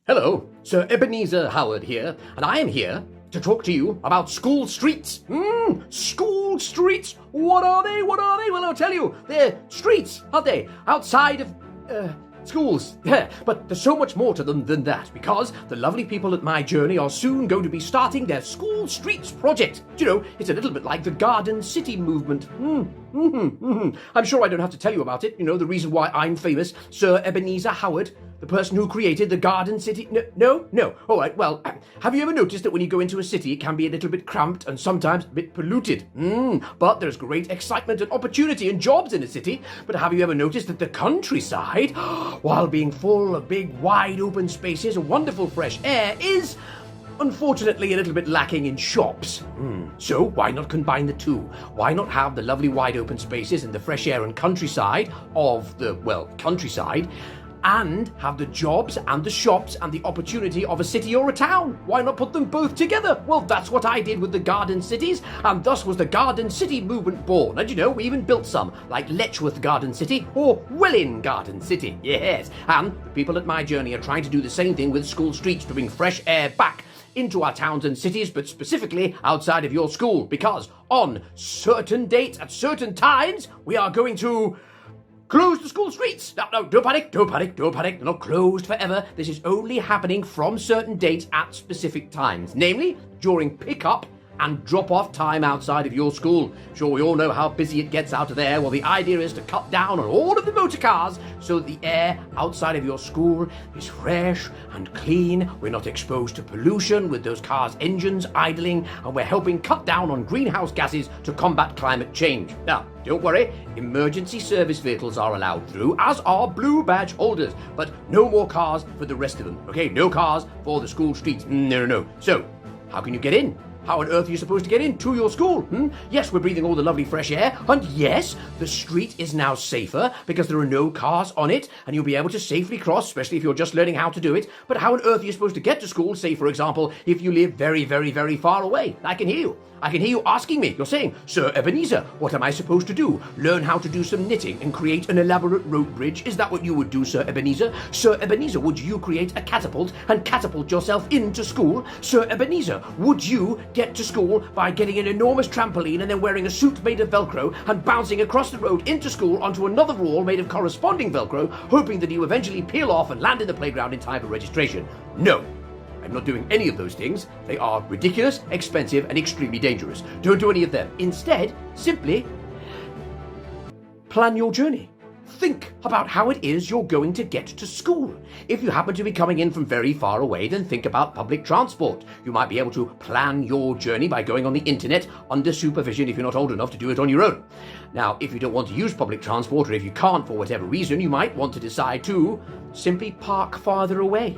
Hello, Sir Ebenezer Howard here, and I am here to talk to you about school streets. School streets! What are they? What are they? Well, I'll tell you. They're streets, aren't they? Outside of, schools. Yeah, but there's so much more to them than that, because the lovely people at my journey are soon going to be starting their school streets project. Do you know, it's a little bit like the Garden City movement. I'm sure I don't have to tell you about it. You know, the reason why I'm famous, Sir Ebenezer Howard, the person who created the Garden City. No. All right, well, have you ever noticed that when you go into a city, it can be a little bit cramped and sometimes a bit polluted? But there's great excitement and opportunity and jobs in a city. But have you ever noticed that the countryside, while being full of big, wide open spaces and wonderful fresh air, is unfortunately a little bit lacking in shops? So why not combine the two? Why not have the lovely wide open spaces and the fresh air and countryside of the, well, countryside, and have the jobs and the shops and the opportunity of a city or a town? Why not put them both together? Well, that's what I did with the Garden Cities, and thus was the Garden City movement born. And you know, we even built some, like Letchworth Garden City or Welwyn Garden City. Yes, and the people at my journey are trying to do the same thing with school streets to bring fresh air back into our towns and cities, but specifically outside of your school, because on certain dates at certain times, we are going to close the school streets. No, don't panic. They're not closed forever. This is only happening from certain dates at specific times, namely during pick-up and drop-off time outside of your school. Sure, we all know how busy it gets out of there. Well, the idea is to cut down on all of the motor cars so that the air outside of your school is fresh and clean. We're not exposed to pollution with those cars' engines idling, and we're helping cut down on greenhouse gases to combat climate change. Now, don't worry, emergency service vehicles are allowed through, as are blue badge holders, but no more cars for the rest of them. Okay, no cars for the school streets. No. So, how can you get in? How on earth are you supposed to get into your school? Yes, we're breathing all the lovely fresh air, and yes, the street is now safer because there are no cars on it, and you'll be able to safely cross, especially if you're just learning how to do it. But how on earth are you supposed to get to school, say, for example, if you live very, very, very far away? I can hear you. I can hear you asking me. You're saying, Sir Ebenezer, what am I supposed to do? Learn how to do some knitting and create an elaborate road bridge? Is that what you would do, Sir Ebenezer? Sir Ebenezer, would you create a catapult and catapult yourself into school? Sir Ebenezer, would you get to school by getting an enormous trampoline and then wearing a suit made of Velcro and bouncing across the road into school onto another wall made of corresponding Velcro, hoping that you eventually peel off and land in the playground in time for registration? No. I'm not doing any of those things. They are ridiculous, expensive, and extremely dangerous. Don't do any of them. Instead, simply plan your journey. Think about how it is you're going to get to school. If you happen to be coming in from very far away, then think about public transport. You might be able to plan your journey by going on the internet under supervision if you're not old enough to do it on your own. Now, if you don't want to use public transport, or if you can't for whatever reason, you might want to decide to simply park farther away.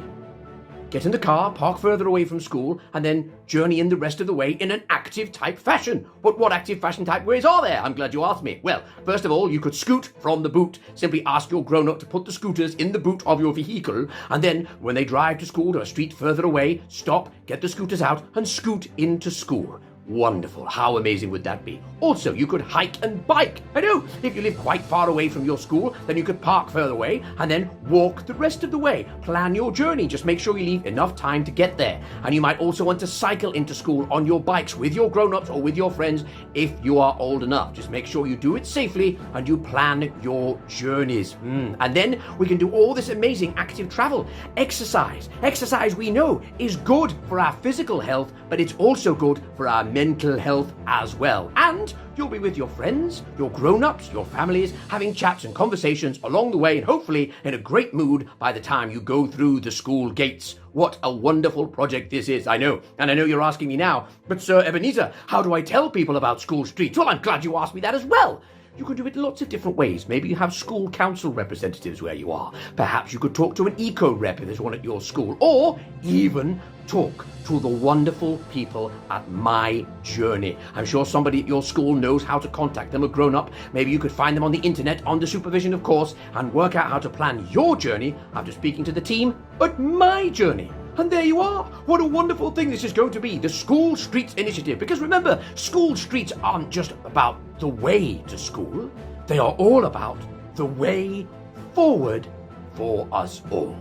Get in the car, park further away from school, and then journey in the rest of the way in an active type fashion. But what active fashion type ways are there? I'm glad you asked me. Well, first of all, you could scoot from the boot. Simply ask your grown-up to put the scooters in the boot of your vehicle, and then when they drive to school or a street further away, stop, get the scooters out, and scoot into school. Wonderful. How amazing would that be? Also, you could hike and bike. I know, if you live quite far away from your school, then you could park further away and then walk the rest of the way. Plan your journey. Just make sure you leave enough time to get there. And you might also want to cycle into school on your bikes with your grown-ups or with your friends if you are old enough. Just make sure you do it safely and you plan your journeys. And then we can do all this amazing active travel. Exercise. Exercise, we know, is good for our physical health, but it's also good for our mental health as well. And you'll be with your friends, your grown-ups, your families, having chats and conversations along the way, and hopefully in a great mood by the time you go through the school gates. What a wonderful project this is, I know. And I know you're asking me now, but Sir Ebenezer, how do I tell people about school streets? Well, I'm glad you asked me that as well. You can do it lots of different ways. Maybe you have school council representatives where you are. Perhaps you could talk to an eco-rep if there's one at your school. Or even talk to the wonderful people at my journey. I'm sure somebody at your school knows how to contact them, a grown-up. Maybe you could find them on the internet, under supervision of course, and work out how to plan your journey after speaking to the team at my journey. And there you are. What a wonderful thing this is going to be, the School Streets Initiative. Because remember, school streets aren't just about the way to school. They are all about the way forward for us all.